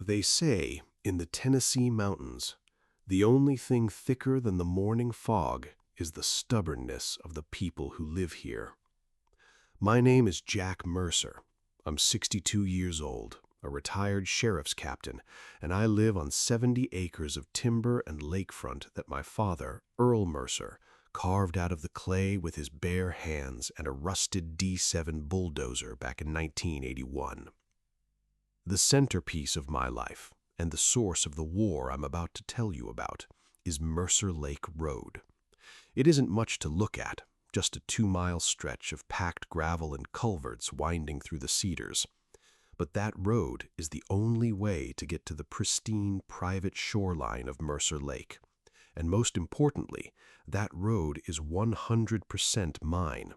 They say, in the Tennessee mountains, the only thing thicker than the morning fog is the stubbornness of the people who live here. My name is Jack Mercer. I'm 62 years old, a retired sheriff's captain, and I live on 70 acres of timber and lakefront that my father, Earl Mercer, carved out of the clay with his bare hands and a rusted D7 bulldozer back in 1981. The centerpiece of my life, and the source of the war I'm about to tell you about, is Mercer Lake Road. It isn't much to look at, just a 2-mile stretch of packed gravel and culverts winding through the cedars. But that road is the only way to get to the pristine private shoreline of Mercer Lake. And most importantly, that road is 100% mine.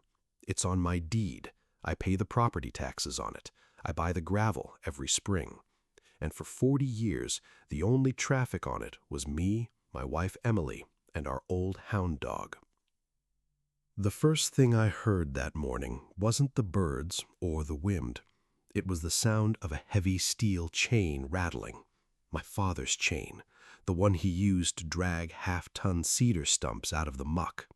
It's on my deed. I pay the property taxes on it. I buy the gravel every spring. And for 40 years, the only traffic on it was me, my wife Emily, and our old hound dog. The first thing I heard that morning wasn't the birds or the wind. It was the sound of a heavy steel chain rattling. My father's chain, the one he used to drag half-ton cedar stumps out of the muck.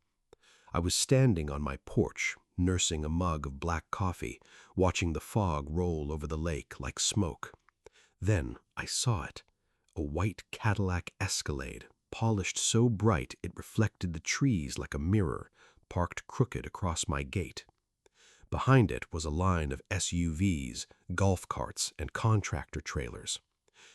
I was standing on my porch, nursing a mug of black coffee, watching the fog roll over the lake like smoke. Then I saw it, a white Cadillac Escalade, polished so bright it reflected the trees like a mirror, parked crooked across my gate. Behind it was a line of SUVs, golf carts, and contractor trailers.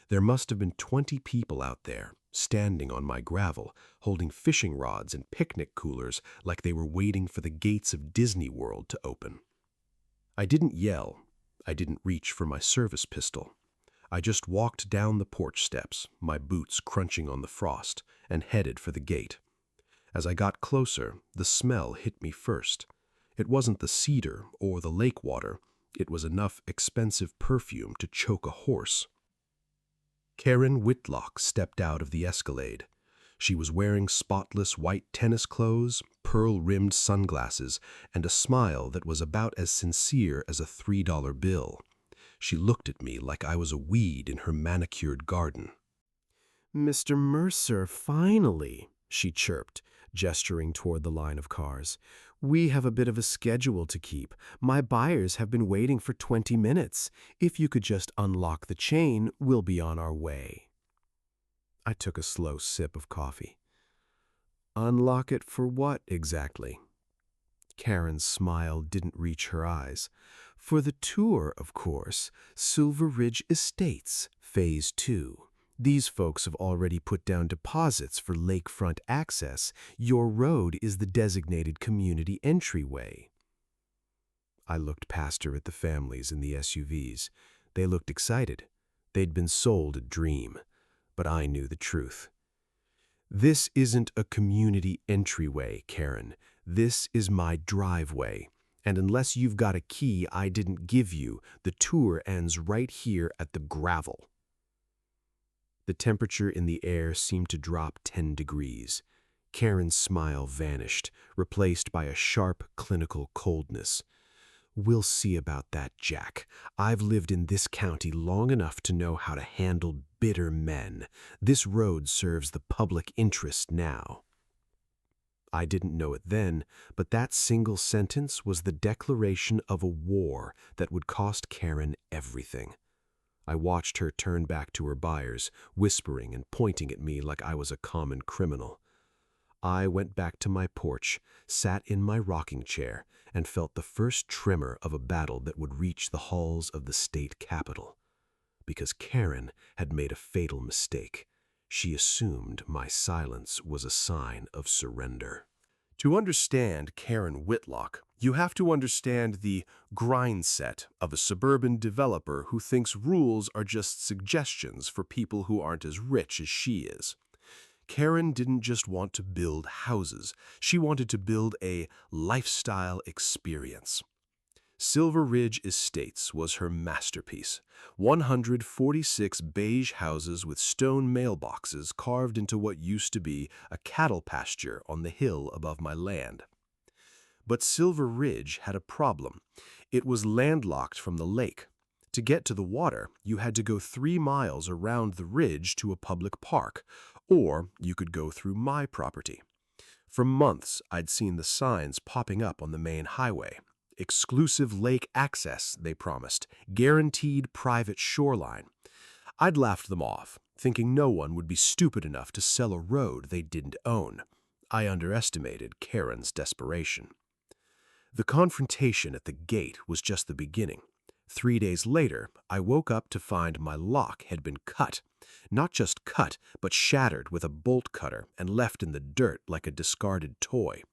There must have been 20 people out there, standing on my gravel, holding fishing rods and picnic coolers like they were waiting for the gates of Disney World to open. I didn't yell. I didn't reach for my service pistol. I just walked down the porch steps, my boots crunching on the frost, and headed for the gate. As I got closer, the smell hit me first. It wasn't the cedar or the lake water. It was enough expensive perfume to choke a horse. Karen Whitlock stepped out of the Escalade. She was wearing spotless white tennis clothes, pearl-rimmed sunglasses, and a smile that was about as sincere as a $3 bill. She looked at me like I was a weed in her manicured garden. "Mr. Mercer, finally," she chirped, gesturing toward the line of cars. "We have a bit of a schedule to keep. My buyers have been waiting for 20 minutes. If you could just unlock the chain, we'll be on our way." I took a slow sip of coffee. "Unlock it for what exactly?" Karen's smile didn't reach her eyes. "For the tour, of course. Silver Ridge Estates, Phase 2. These folks have already put down deposits for lakefront access. Your road is the designated community entryway." I looked past her at the families in the SUVs. They looked excited. They'd been sold a dream. But I knew the truth. "This isn't a community entryway, Karen. This is my driveway. And unless you've got a key I didn't give you, the tour ends right here at the gravel." The temperature in the air seemed to drop 10 degrees. Karen's smile vanished, replaced by a sharp, clinical coldness. "We'll see about that, Jack. I've lived in this county long enough to know how to handle bitter men. This road serves the public interest now." I didn't know it then, but that single sentence was the declaration of a war that would cost Karen everything. I watched her turn back to her buyers, whispering and pointing at me like I was a common criminal. I went back to my porch, sat in my rocking chair, and felt the first tremor of a battle that would reach the halls of the state capitol. Because Karen had made a fatal mistake. She assumed my silence was a sign of surrender. To understand Karen Whitlock, you have to understand the grind set of a suburban developer who thinks rules are just suggestions for people who aren't as rich as she is. Karen didn't just want to build houses. She wanted to build a lifestyle experience. Silver Ridge Estates was her masterpiece. 146 beige houses with stone mailboxes carved into what used to be a cattle pasture on the hill above my land. But Silver Ridge had a problem. It was landlocked from the lake. To get to the water, you had to go 3 miles around the ridge to a public park, or you could go through my property. For months, I'd seen the signs popping up on the main highway. Exclusive lake access, they promised, guaranteed private shoreline. I'd laughed them off, thinking no one would be stupid enough to sell a road they didn't own. I underestimated Karen's desperation. The confrontation at the gate was just the beginning. 3 days later, I woke up to find my lock had been cut. Not just cut, but shattered with a bolt cutter and left in the dirt like a discarded toy.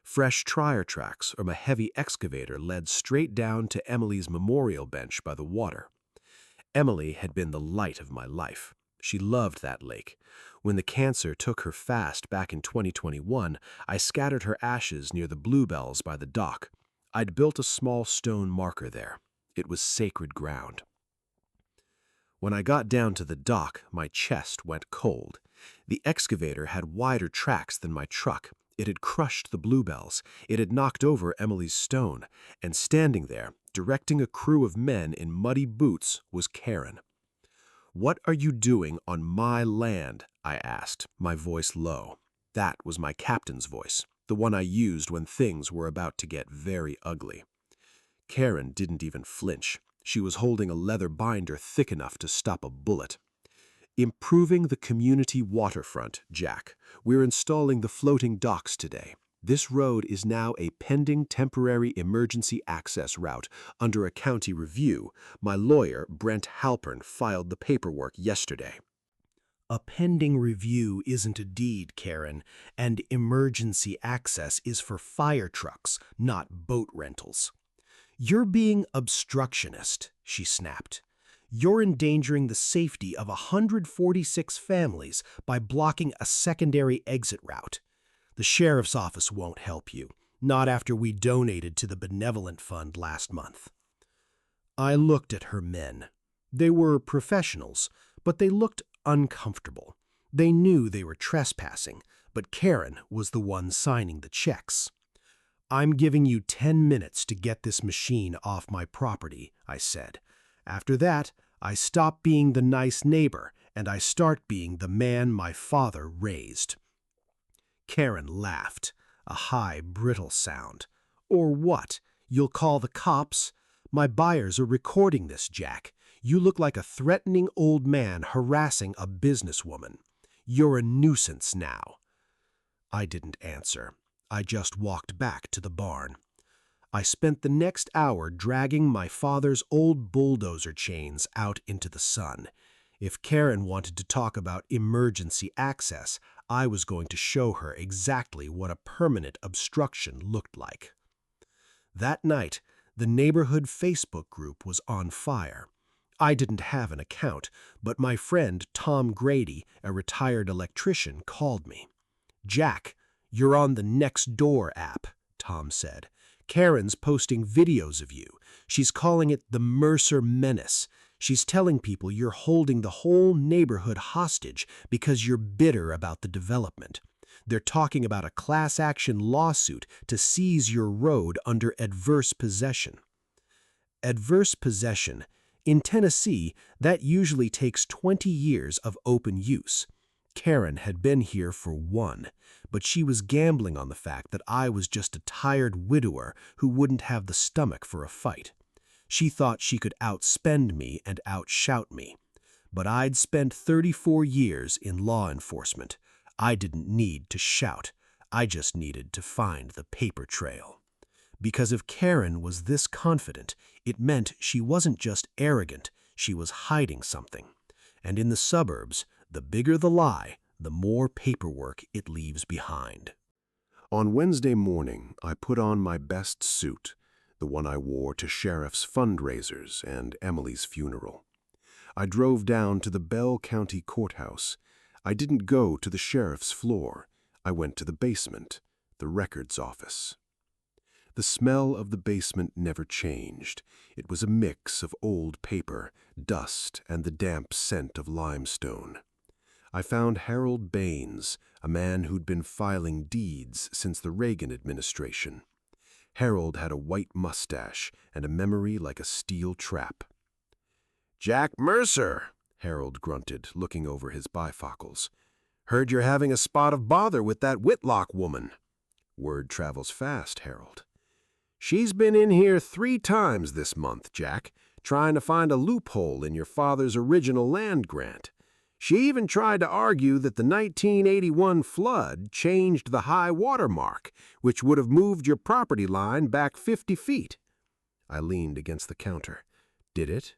Fresh tire tracks from a heavy excavator led straight down to Emily's memorial bench by the water. Emily had been the light of my life. She loved that lake. When the cancer took her fast back in 2021, I scattered her ashes near the bluebells by the dock. I'd built a small stone marker there. It was sacred ground. When I got down to the dock, my chest went cold. The excavator had wider tracks than my truck. It had crushed the bluebells. It had knocked over Emily's stone. And standing there, directing a crew of men in muddy boots, was Karen. "What are you doing on my land?" I asked, my voice low. That was my captain's voice, the one I used when things were about to get very ugly. Karen didn't even flinch. She was holding a leather binder thick enough to stop a bullet. "Improving the community waterfront, Jack. We're installing the floating docks today. This road is now a pending temporary emergency access route under a county review. My lawyer, Brent Halpern, filed the paperwork yesterday." "A pending review isn't a deed, Karen, and emergency access is for fire trucks, not boat rentals." "You're being obstructionist," she snapped. "You're endangering the safety of 146 families by blocking a secondary exit route. The sheriff's office won't help you, not after we donated to the benevolent fund last month." I looked at her men. They were professionals, but they looked uncomfortable. They knew they were trespassing, but Karen was the one signing the checks. "I'm giving you 10 minutes to get this machine off my property," I said. "After that, I stop being the nice neighbor and I start being the man my father raised." Karen laughed, a high, brittle sound. "Or what? You'll call the cops? My buyers are recording this, Jack. You look like a threatening old man harassing a businesswoman. You're a nuisance now." I didn't answer. I just walked back to the barn. I spent the next hour dragging my father's old bulldozer chains out into the sun. If Karen wanted to talk about emergency access, I was going to show her exactly what a permanent obstruction looked like. That night, the neighborhood Facebook group was on fire. I didn't have an account, but my friend Tom Grady, a retired electrician, called me. "Jack, you're on the Nextdoor app," Tom said. "Karen's posting videos of you. She's calling it the Mercer Menace. She's telling people you're holding the whole neighborhood hostage because you're bitter about the development. They're talking about a class action lawsuit to seize your road under adverse possession." Adverse possession. In Tennessee, that usually takes 20 years of open use. Karen had been here for 1, but she was gambling on the fact that I was just a tired widower who wouldn't have the stomach for a fight. She thought she could outspend me and outshout me. But I'd spent 34 years in law enforcement. I didn't need to shout. I just needed to find the paper trail. Because if Karen was this confident, it meant she wasn't just arrogant, she was hiding something. And in the suburbs, the bigger the lie, the more paperwork it leaves behind. On Wednesday morning, I put on my best suit, the one I wore to sheriff's fundraisers and Emily's funeral. I drove down to the Bell County Courthouse. I didn't go to the sheriff's floor. I went to the basement, the records office. The smell of the basement never changed. It was a mix of old paper, dust, and the damp scent of limestone. I found Harold Baines, a man who'd been filing deeds since the Reagan administration. Harold had a white mustache and a memory like a steel trap. "Jack Mercer," Harold grunted, looking over his bifocals. "Heard you're having a spot of bother with that Whitlock woman." "Word travels fast, Harold." "She's been in here 3 times this month, Jack, trying to find a loophole in your father's original land grant. She even tried to argue that the 1981 flood changed the high water mark, which would have moved your property line back 50 feet. I leaned against the counter. "Did it?"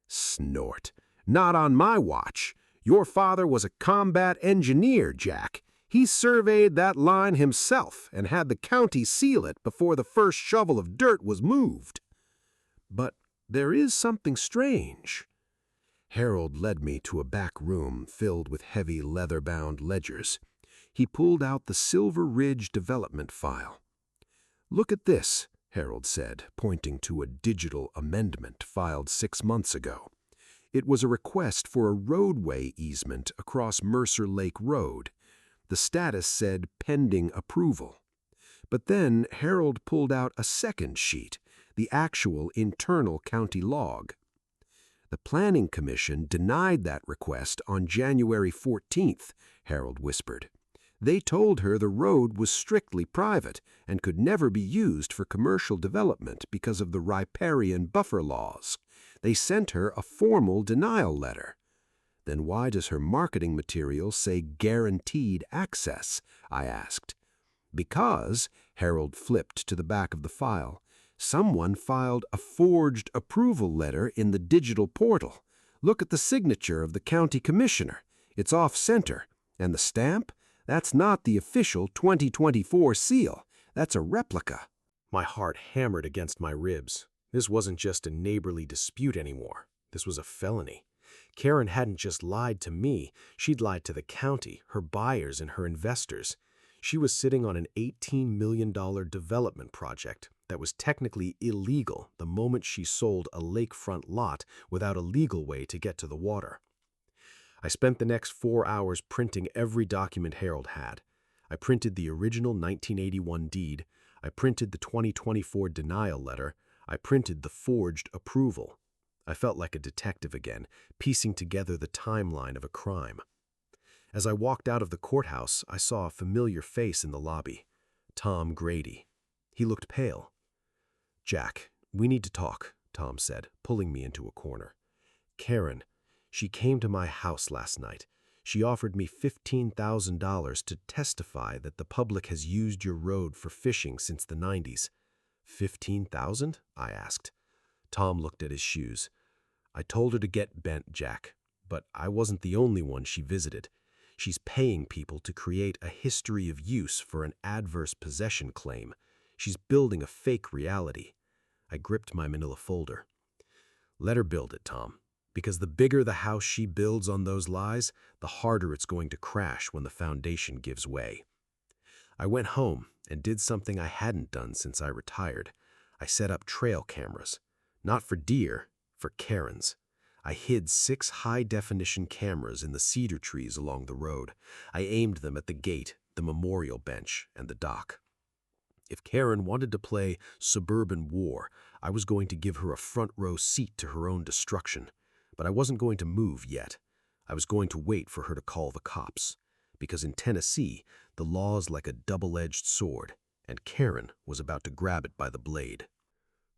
Snort. "Not on my watch. Your father was a combat engineer, Jack. He surveyed that line himself and had the county seal it before the first shovel of dirt was moved." "But there is something strange." Harold led me to a back room filled with heavy leather-bound ledgers. He pulled out the Silver Ridge development file. "Look at this," Harold said, pointing to a digital amendment filed 6 months ago. It was a request for a roadway easement across Mercer Lake Road. The status said pending approval. But then Harold pulled out a second sheet, the actual internal county log. "The Planning Commission denied that request on January 14th, Harold whispered. "They told her the road was strictly private and could never be used for commercial development because of the riparian buffer laws. They sent her a formal denial letter." "Then why does her marketing material say guaranteed access?" I asked. "Because," Harold flipped to the back of the file, "someone filed a forged approval letter in the digital portal. Look at the signature of the county commissioner. It's off-center. And the stamp? That's not the official 2024 seal. That's a replica." My heart hammered against my ribs. This wasn't just a neighborly dispute anymore. This was a felony. Karen hadn't just lied to me. She'd lied to the county, her buyers, and her investors. She was sitting on an $18 million development project that was technically illegal the moment she sold a lakefront lot without a legal way to get to the water. I spent the next 4 hours printing every document Harold had. I printed the original 1981 deed. I printed the 2024 denial letter. I printed the forged approval. I felt like a detective again, piecing together the timeline of a crime. As I walked out of the courthouse, I saw a familiar face in the lobby. Tom Grady. He looked pale. "Jack, we need to talk," Tom said, pulling me into a corner. "Karen, she came to my house last night. She offered me $15,000 to testify that the public has used your road for fishing since the 90s. "15,000?" I asked. Tom looked at his shoes. "I told her to get bent, Jack, but I wasn't the only one she visited. She's paying people to create a history of use for an adverse possession claim. She's building a fake reality." I gripped my manila folder. "Let her build it, Tom, because the bigger the house she builds on those lies, the harder it's going to crash when the foundation gives way." I went home and did something I hadn't done since I retired. I set up trail cameras. Not for deer, for Karens. I hid 6 high-definition cameras in the cedar trees along the road. I aimed them at the gate, the memorial bench, and the dock. If Karen wanted to play suburban war, I was going to give her a front-row seat to her own destruction. But I wasn't going to move yet. I was going to wait for her to call the cops. Because in Tennessee, the law's like a double-edged sword, and Karen was about to grab it by the blade.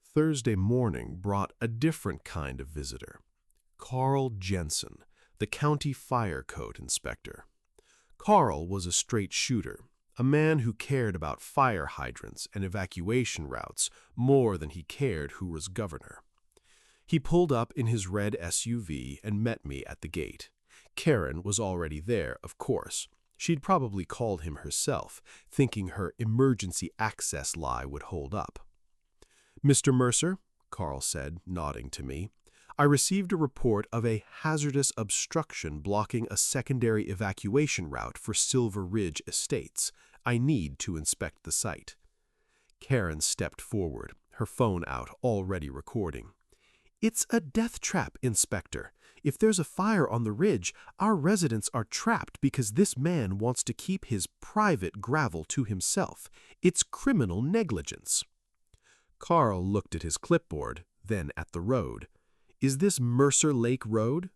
Thursday morning brought a different kind of visitor. Carl Jensen, the county fire code inspector. Carl was a straight shooter, a man who cared about fire hydrants and evacuation routes more than he cared who was governor. He pulled up in his red SUV and met me at the gate. Karen was already there, of course. She'd probably called him herself, thinking her emergency access lie would hold up. "Mr. Mercer," Carl said, nodding to me, "I received a report of a hazardous obstruction blocking a secondary evacuation route for Silver Ridge Estates. I need to inspect the site." Karen stepped forward, her phone out, already recording. "It's a death trap, Inspector. If there's a fire on the ridge, our residents are trapped because this man wants to keep his private gravel to himself. It's criminal negligence." Carl looked at his clipboard, then at the road. Is this Mercer Lake Road?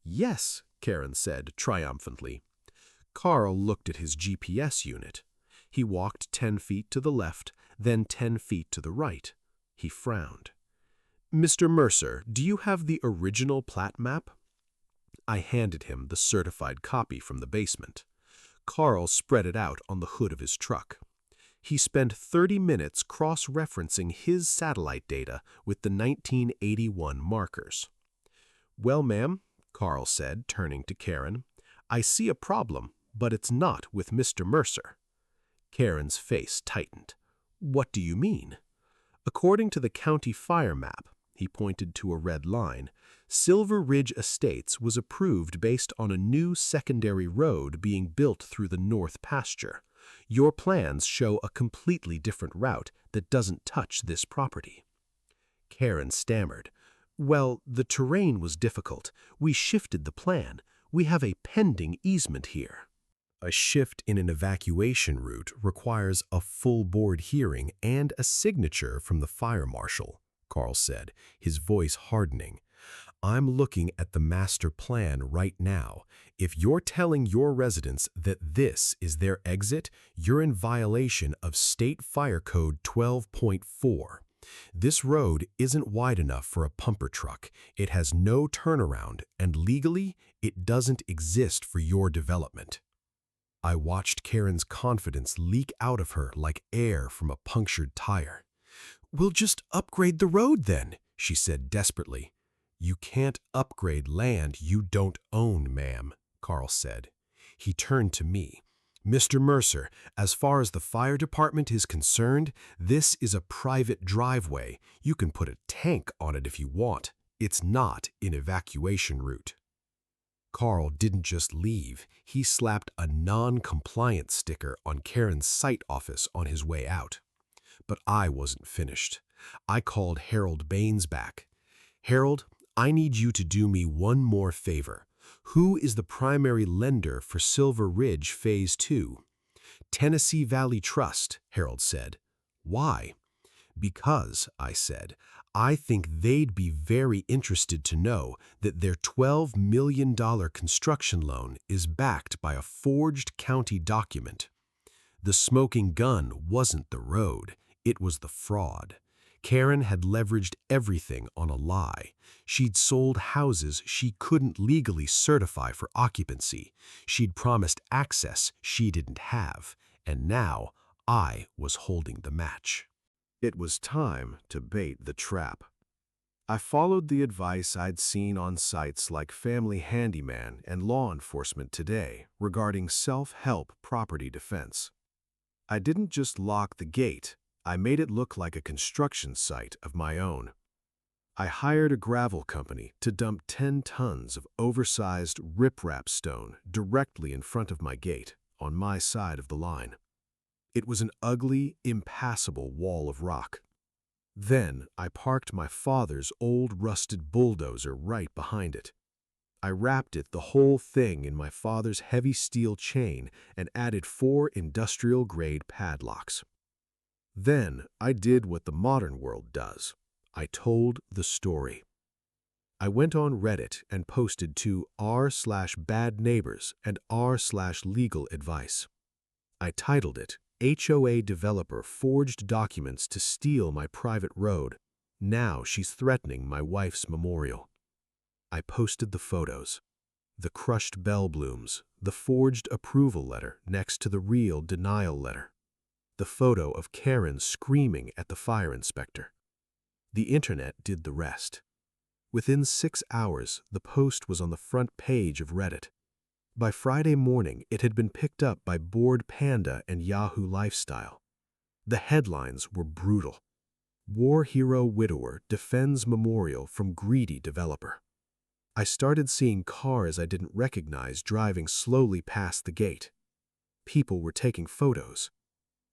Yes, Karen said triumphantly. Carl looked at his GPS unit. He walked 10 feet to the left, then 10 feet to the right. He frowned. Mr. Mercer, do you have the original plat map? I handed him the certified copy from the basement. Carl spread it out on the hood of his truck. He spent 30 minutes cross-referencing his satellite data with the 1981 markers. Well, ma'am, Carl said, turning to Karen, I see a problem, but it's not with Mr. Mercer. Karen's face tightened. What do you mean? According to the county fire map, he pointed to a red line, Silver Ridge Estates was approved based on a new secondary road being built through the north pasture. Your plans show a completely different route that doesn't touch this property. Karen stammered. Well, the terrain was difficult. We shifted the plan. We have a pending easement here. A shift in an evacuation route requires a full board hearing and a signature from the fire marshal, Carl said, his voice hardening. I'm looking at the master plan right now. If you're telling your residents that this is their exit, you're in violation of State Fire Code 12.4. This road isn't wide enough for a pumper truck. It has no turnaround, and legally, it doesn't exist for your development. I watched Karen's confidence leak out of her like air from a punctured tire. We'll just upgrade the road then, she said desperately. You can't upgrade land you don't own, ma'am, Carl said. He turned to me. Mr. Mercer, as far as the fire department is concerned, this is a private driveway. You can put a tank on it if you want. It's not an evacuation route. Carl didn't just leave. He slapped a non-compliant sticker on Karen's site office on his way out. But I wasn't finished. I called Harold Baines back. Harold, I need you to do me one more favor. Who is the primary lender for Silver Ridge Phase 2? Tennessee Valley Trust, Harold said. Why? Because, I said, I think they'd be very interested to know that their $12 million construction loan is backed by a forged county document. The smoking gun wasn't the road, it was the fraud. Karen had leveraged everything on a lie. She'd sold houses she couldn't legally certify for occupancy. She'd promised access she didn't have. And now I was holding the match. It was time to bait the trap. I followed the advice I'd seen on sites like Family Handyman and Law Enforcement Today regarding self-help property defense. I didn't just lock the gate. I made it look like a construction site of my own. I hired a gravel company to dump 10 tons of oversized riprap stone directly in front of my gate, on my side of the line. It was an ugly, impassable wall of rock. Then I parked my father's old rusted bulldozer right behind it. I wrapped the whole thing in my father's heavy steel chain and added 4 industrial-grade padlocks. Then I did what the modern world does. I told the story. I went on Reddit and posted to r/bad neighbors and r/legal advice. I titled it, HOA Developer Forged Documents to Steal My Private Road. Now she's threatening my wife's memorial. I posted the photos. The crushed bell blooms, the forged approval letter next to the real denial letter. The photo of Karen screaming at the fire inspector. The internet did the rest. Within 6 hours, the post was on the front page of Reddit. By Friday morning, it had been picked up by Bored Panda and Yahoo Lifestyle. The headlines were brutal. War hero widower defends memorial from greedy developer. I started seeing cars I didn't recognize driving slowly past the gate. People were taking photos.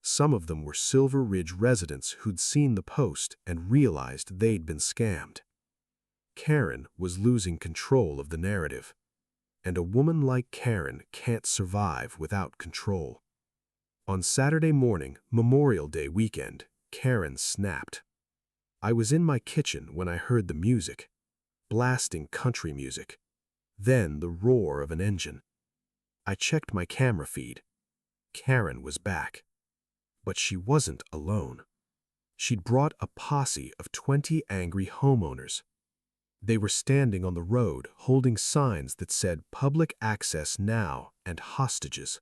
Some of them were Silver Ridge residents who'd seen the post and realized they'd been scammed. Karen was losing control of the narrative. And a woman like Karen can't survive without control. On Saturday morning, Memorial Day weekend, Karen snapped. I was in my kitchen when I heard the music. blasting country music. Then the roar of an engine. I checked my camera feed. Karen was back. But she wasn't alone. She'd brought a posse of 20 angry homeowners. They were standing on the road holding signs that said "Public Access Now" and "Hostages."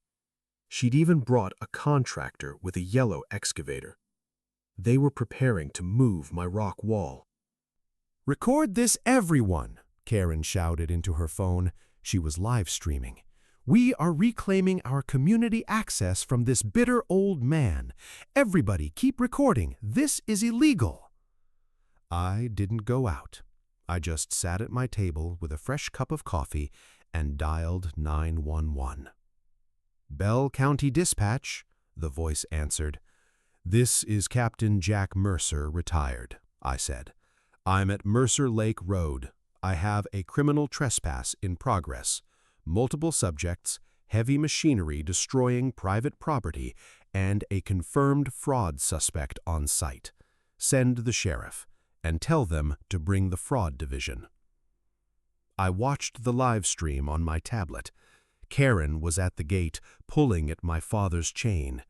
She'd even brought a contractor with a yellow excavator. They were preparing to move my rock wall. "Record this, everyone!" Karen shouted into her phone. She was live streaming. "We are reclaiming our community access from this bitter old man. Everybody keep recording. This is illegal." I didn't go out. I just sat at my table with a fresh cup of coffee and dialed 911. "Bell County Dispatch," the voice answered. "This is Captain Jack Mercer, retired," I said. "I'm at Mercer Lake Road. I have a criminal trespass in progress. Multiple subjects, heavy machinery destroying private property, and a confirmed fraud suspect on site. Send the sheriff and tell them to bring the fraud division." I watched the live stream on my tablet. Karen was at the gate, pulling at my father's chain.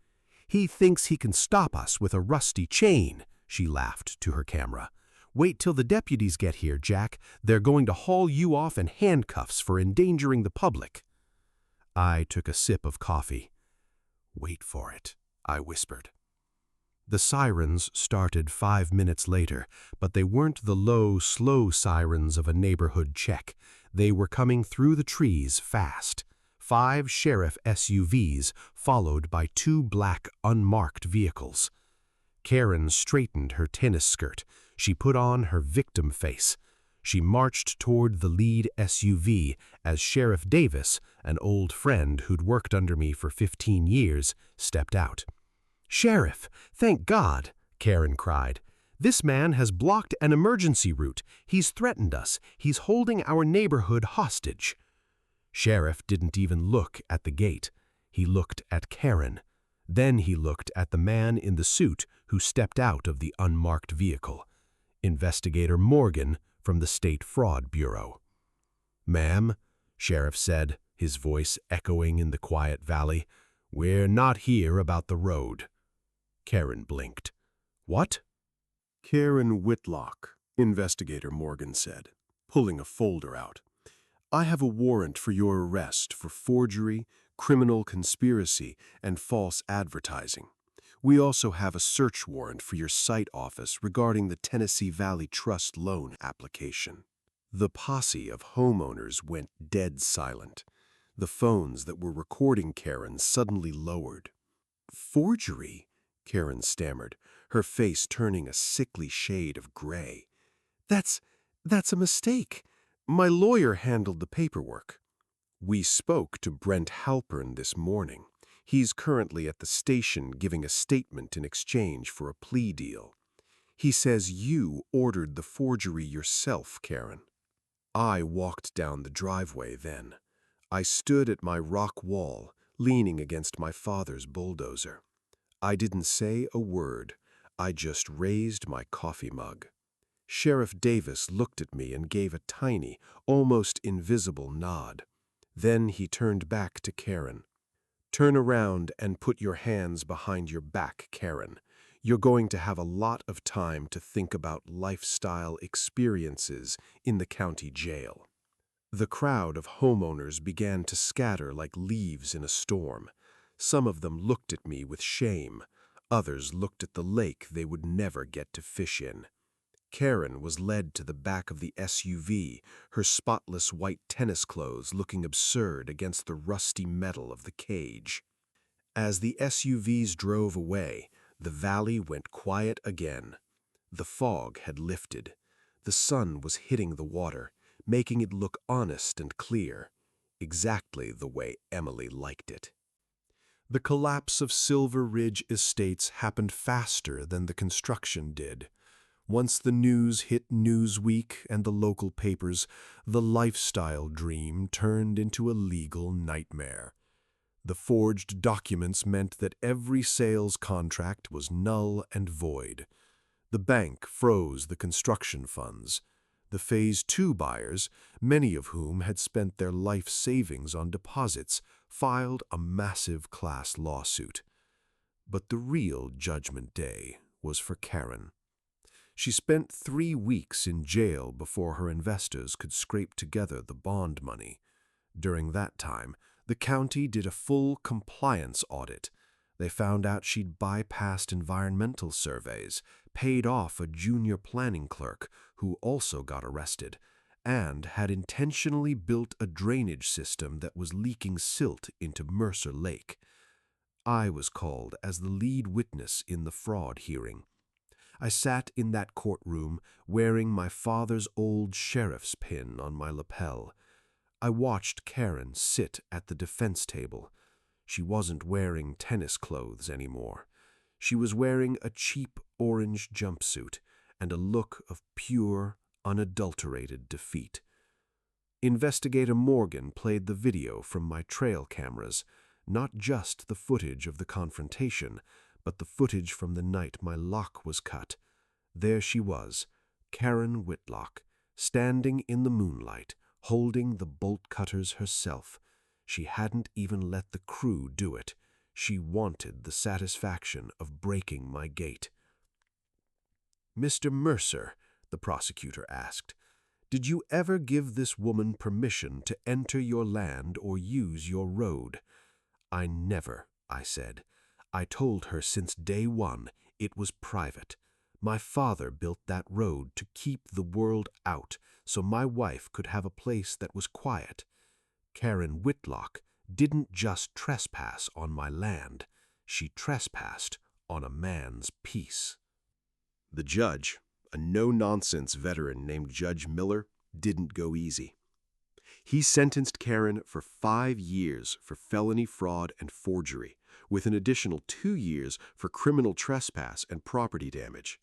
"He thinks he can stop us with a rusty chain," she laughed to her camera. "Wait till the deputies get here, Jack. They're going to haul you off in handcuffs for endangering the public." I took a sip of coffee. "Wait for it," I whispered. The sirens started 5 minutes later, but they weren't the low, slow sirens of a neighborhood check. They were coming through the trees fast. 5 sheriff SUVs, followed by 2 black, unmarked vehicles. Karen straightened her tennis skirt. She put on her victim face. She marched toward the lead SUV as Sheriff Davis, an old friend who'd worked under me for 15 years, stepped out. "Sheriff, thank God," Karen cried. "This man has blocked an emergency route. He's threatened us. He's holding our neighborhood hostage." Sheriff didn't even look at the gate. He looked at Karen. Then he looked at the man in the suit who stepped out of the unmarked vehicle. Investigator Morgan from the State Fraud Bureau. "Ma'am," Sheriff said, his voice echoing in the quiet valley, "we're not here about the road." Karen blinked. "What?" "Karen Whitlock," Investigator Morgan said, pulling a folder out. "I have a warrant for your arrest for forgery, criminal conspiracy, and false advertising. We also have a search warrant for your site office regarding the Tennessee Valley Trust loan application." The posse of homeowners went dead silent. The phones that were recording Karen suddenly lowered. "Forgery?" Karen stammered, her face turning a sickly shade of gray. That's a mistake. My lawyer handled the paperwork." "We spoke to Brent Halpern this morning. He's currently at the station giving a statement in exchange for a plea deal. He says you ordered the forgery yourself, Karen." I walked down the driveway then. I stood at my rock wall, leaning against my father's bulldozer. I didn't say a word. I just raised my coffee mug. Sheriff Davis looked at me and gave a tiny, almost invisible nod. Then he turned back to Karen. "Turn around and put your hands behind your back, Karen. You're going to have a lot of time to think about lifestyle experiences in the county jail." The crowd of homeowners began to scatter like leaves in a storm. Some of them looked at me with shame. Others looked at the lake they would never get to fish in. Karen was led to the back of the SUV, her spotless white tennis clothes looking absurd against the rusty metal of the cage. As the SUVs drove away, the valley went quiet again. The fog had lifted. The sun was hitting the water, making it look honest and clear, exactly the way Emily liked it. The collapse of Silver Ridge Estates happened faster than the construction did. Once the news hit Newsweek and the local papers, the lifestyle dream turned into a legal nightmare. The forged documents meant that every sales contract was null and void. The bank froze the construction funds. The Phase 2 buyers, many of whom had spent their life savings on deposits, filed a massive class lawsuit. But the real judgment day was for Karen. She spent 3 weeks in jail before her investors could scrape together the bond money. During that time, the county did a full compliance audit. They found out she'd bypassed environmental surveys, paid off a junior planning clerk who also got arrested, and had intentionally built a drainage system that was leaking silt into Mercer Lake. I was called as the lead witness in the fraud hearing. I sat in that courtroom wearing my father's old sheriff's pin on my lapel. I watched Karen sit at the defense table. She wasn't wearing tennis clothes anymore. She was wearing a cheap orange jumpsuit and a look of pure, unadulterated defeat. Investigator Morgan played the video from my trail cameras, not just the footage of the confrontation, but the footage from the night my lock was cut. There she was, Karen Whitlock, standing in the moonlight, holding the bolt cutters herself. She hadn't even let the crew do it. She wanted the satisfaction of breaking my gate. "Mr. Mercer," the prosecutor asked, "did you ever give this woman permission to enter your land or use your road?" "I never," I said. "I told her since day one it was private. My father built that road to keep the world out so my wife could have a place that was quiet. Karen Whitlock didn't just trespass on my land. She trespassed on a man's peace." The judge, a no-nonsense veteran named Judge Miller, didn't go easy. He sentenced Karen for 5 years for felony fraud and forgery, with an additional 2 years for criminal trespass and property damage.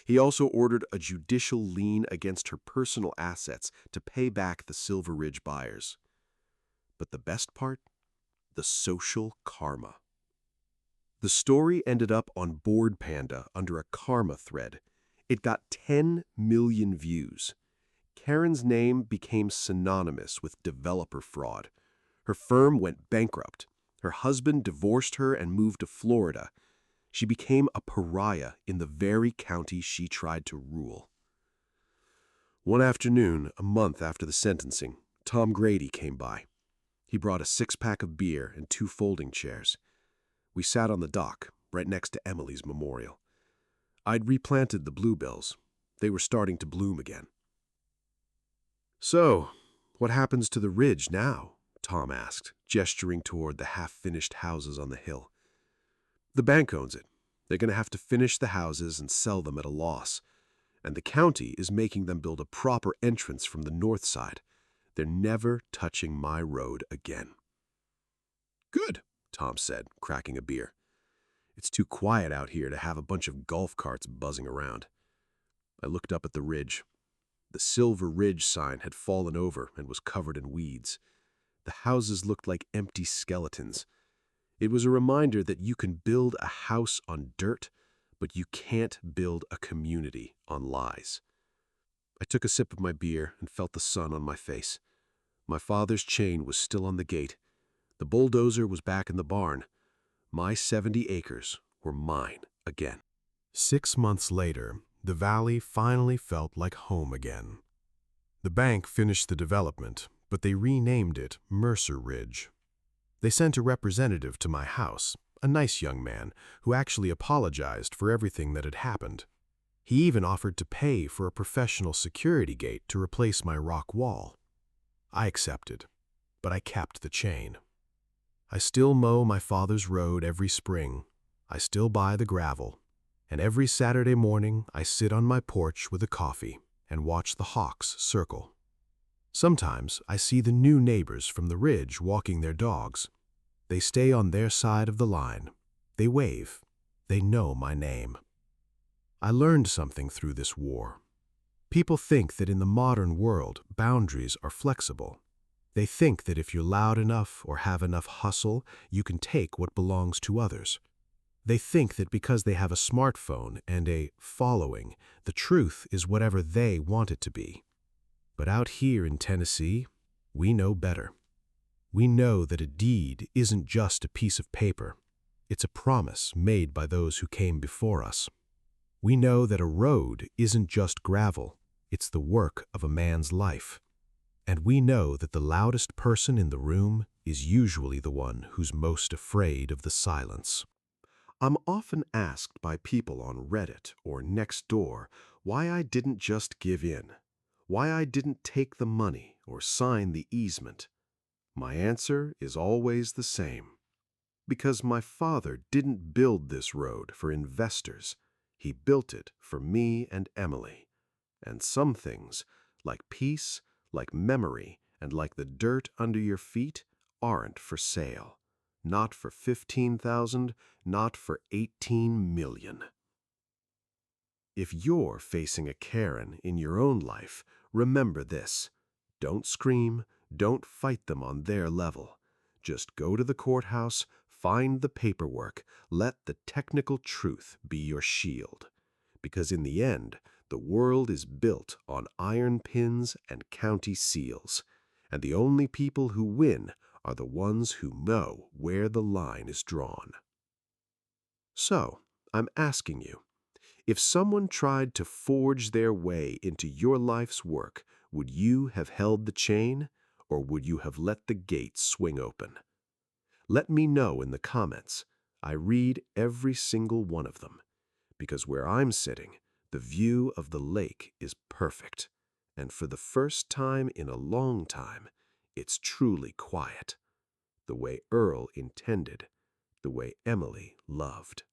He also ordered a judicial lien against her personal assets to pay back the Silver Ridge buyers. But the best part? The social karma. The story ended up on Board Panda under a karma thread. It got 10 million views. Karen's name became synonymous with developer fraud. Her firm went bankrupt. Her husband divorced her and moved to Florida. She became a pariah in the very county she tried to rule. One afternoon, a month after the sentencing, Tom Grady came by. He brought a 6-pack of beer and 2 folding chairs. We sat on the dock, right next to Emily's memorial. I'd replanted the bluebells. They were starting to bloom again. "So, what happens to the ridge now?" Tom asked, gesturing toward the half-finished houses on the hill. "The bank owns it. They're going to have to finish the houses and sell them at a loss. And the county is making them build a proper entrance from the north side. They're never touching my road again." "Good," Tom said, cracking a beer. "It's too quiet out here to have a bunch of golf carts buzzing around." I looked up at the ridge. The Silver Ridge sign had fallen over and was covered in weeds. The houses looked like empty skeletons. It was a reminder that you can build a house on dirt, but you can't build a community on lies. I took a sip of my beer and felt the sun on my face. My father's chain was still on the gate. The bulldozer was back in the barn. My 70 acres were mine again. 6 months later, the valley finally felt like home again. The bank finished the development, but they renamed it Mercer Ridge. They sent a representative to my house, a nice young man who actually apologized for everything that had happened. He even offered to pay for a professional security gate to replace my rock wall. I accepted, but I kept the chain. I still mow my father's road every spring. I still buy the gravel. And every Saturday morning, I sit on my porch with a coffee and watch the hawks circle. Sometimes I see the new neighbors from the ridge walking their dogs. They stay on their side of the line. They wave. They know my name. I learned something through this war. People think that in the modern world, boundaries are flexible. They think that if you're loud enough or have enough hustle, you can take what belongs to others. They think that because they have a smartphone and a following, the truth is whatever they want it to be. But out here in Tennessee, we know better. We know that a deed isn't just a piece of paper. It's a promise made by those who came before us. We know that a road isn't just gravel. It's the work of a man's life. And we know that the loudest person in the room is usually the one who's most afraid of the silence. I'm often asked by people on Reddit or Nextdoor why I didn't just give in, why I didn't take the money or sign the easement. My answer is always the same. Because my father didn't build this road for investors. He built it for me and Emily. And some things, like peace, like memory, and like the dirt under your feet, aren't for sale. Not for 15,000, not for 18 million. If you're facing a Karen in your own life, remember this. Don't scream, don't fight them on their level. Just go to the courthouse, find the paperwork, let the technical truth be your shield. Because in the end, the world is built on iron pins and county seals, and the only people who win are the ones who know where the line is drawn. So, I'm asking you, if someone tried to forge their way into your life's work, would you have held the chain, or would you have let the gate swing open? Let me know in the comments. I read every single one of them, because where I'm sitting, the view of the lake is perfect, and for the first time in a long time, it's truly quiet, the way Earl intended, the way Emily loved.